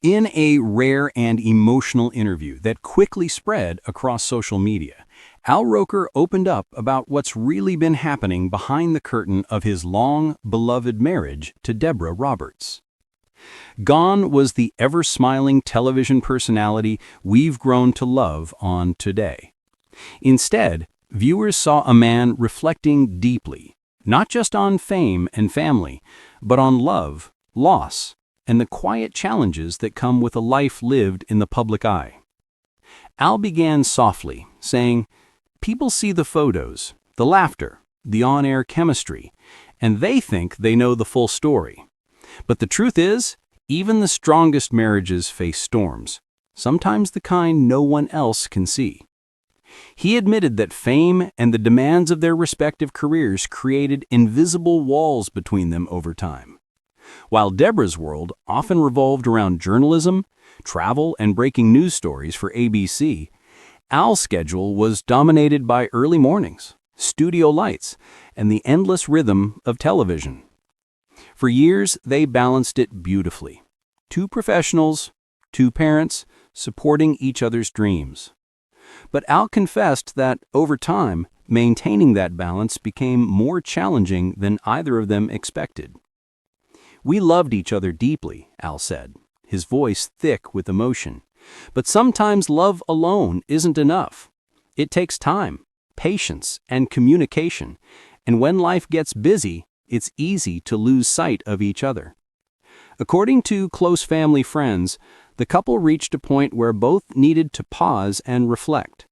In a rare and emotional interview that quickly spread across social media, Al Roker opened up about what's really been happening behind the curtain of his long, beloved marriage to Deborah Roberts. Gone was the ever-smiling television personality we've grown to love on today. Instead, viewers saw a man reflecting deeply, not just on fame and family, but on love, loss, and the quiet challenges that come with a life lived in the public eye. Al began softly, saying, "People see the photos, the laughter, the on-air chemistry, and they think they know the full story. But the truth is, even the strongest marriages face storms, sometimes the kind no one else can see." He admitted that fame and the demands of their respective careers created invisible walls between them over time. While Deborah's world often revolved around journalism, travel, and breaking news stories for ABC, Al's schedule was dominated by early mornings, studio lights, and the endless rhythm of television. For years, they balanced it beautifully. Two professionals, two parents, supporting each other's dreams. But Al confessed that, over time, maintaining that balance became more challenging than either of them expected. "We loved each other deeply," Al said, his voice thick with emotion. "But sometimes love alone isn't enough. It takes time, patience, and communication, and when life gets busy, it's easy to lose sight of each other." According to close family friends, the couple reached a point where both needed to pause and reflect.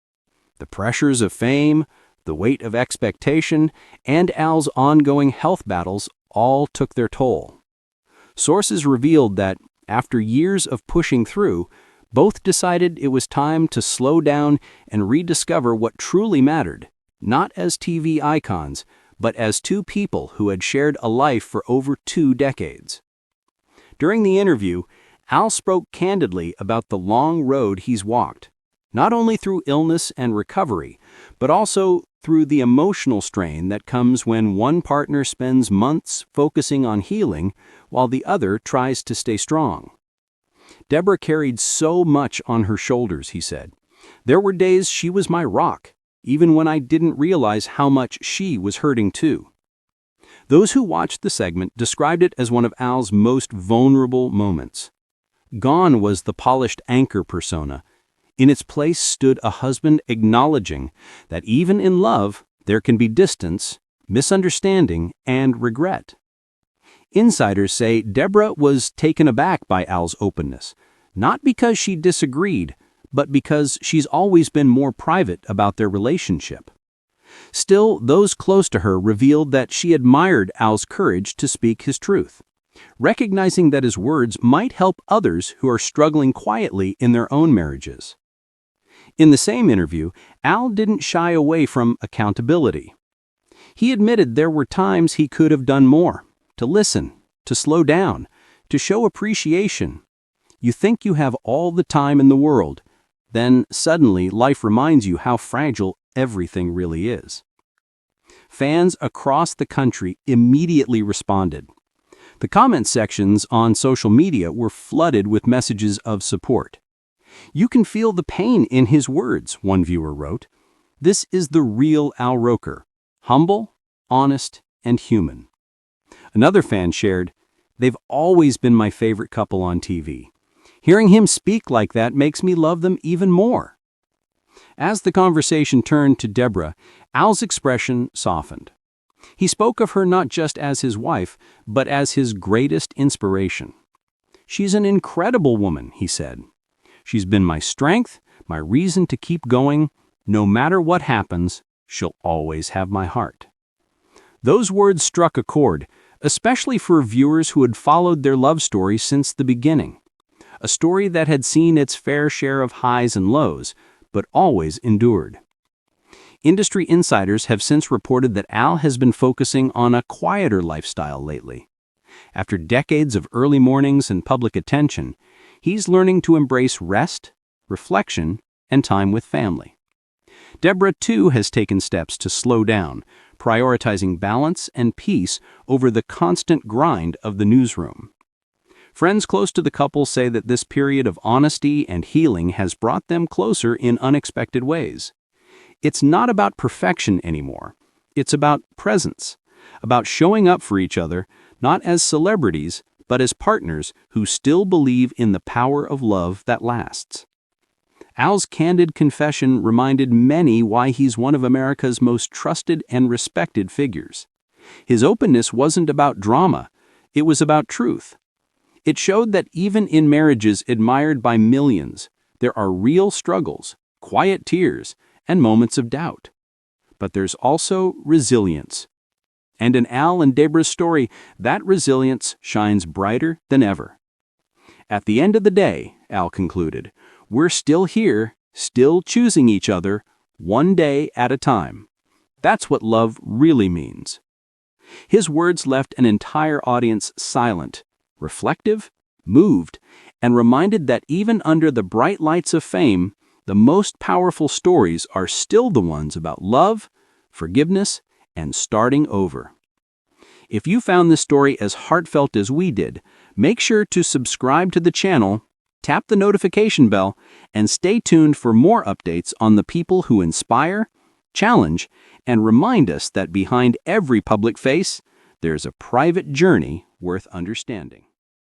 The pressures of fame, the weight of expectation, and Al's ongoing health battles all took their toll. Sources revealed that, after years of pushing through, both decided it was time to slow down and rediscover what truly mattered, not as TV icons, but as two people who had shared a life for over 2 decades. During the interview, Al spoke candidly about the long road he's walked, not only through illness and recovery, but also through the emotional strain that comes when one partner spends months focusing on healing while the other tries to stay strong. "Deborah carried so much on her shoulders," he said. "There were days she was my rock, even when I didn't realize how much she was hurting too." Those who watched the segment described it as one of Al's most vulnerable moments. Gone was the polished anchor persona. In its place stood a husband acknowledging that even in love, there can be distance, misunderstanding, and regret. Insiders say Deborah was taken aback by Al's openness, not because she disagreed, but because she's always been more private about their relationship. Still, those close to her revealed that she admired Al's courage to speak his truth, recognizing that his words might help others who are struggling quietly in their own marriages. In the same interview, Al didn't shy away from accountability. He admitted there were times he could have done more, to listen, to slow down, to show appreciation. You think you have all the time in the world, then suddenly life reminds you how fragile everything really is. Fans across the country immediately responded. The comment sections on social media were flooded with messages of support. "You can feel the pain in his words," one viewer wrote. "This is the real Al Roker, humble, honest, and human." Another fan shared, "They've always been my favorite couple on TV. Hearing him speak like that makes me love them even more." As the conversation turned to Deborah, Al's expression softened. He spoke of her not just as his wife, but as his greatest inspiration. "She's an incredible woman," he said. "She's been my strength, my reason to keep going. No matter what happens, she'll always have my heart." Those words struck a chord, especially for viewers who had followed their love story since the beginning. A story that had seen its fair share of highs and lows, but always endured. Industry insiders have since reported that Al has been focusing on a quieter lifestyle lately. After decades of early mornings and public attention, he's learning to embrace rest, reflection, and time with family. Deborah, too, has taken steps to slow down, prioritizing balance and peace over the constant grind of the newsroom. Friends close to the couple say that this period of honesty and healing has brought them closer in unexpected ways. It's not about perfection anymore. It's about presence, about showing up for each other, not as celebrities, but as partners who still believe in the power of love that lasts. Al's candid confession reminded many why he's one of America's most trusted and respected figures. His openness wasn't about drama, it was about truth. It showed that even in marriages admired by millions, there are real struggles, quiet tears, and moments of doubt. But there's also resilience. And in Al and Deborah's story, that resilience shines brighter than ever. At the end of the day, Al concluded, we're still here, still choosing each other, one day at a time. That's what love really means. His words left an entire audience silent, reflective, moved, and reminded that even under the bright lights of fame, the most powerful stories are still the ones about love, forgiveness, and starting over. If you found this story as heartfelt as we did, make sure to subscribe to the channel, tap the notification bell, and stay tuned for more updates on the people who inspire, challenge, and remind us that behind every public face, there's a private journey worth understanding.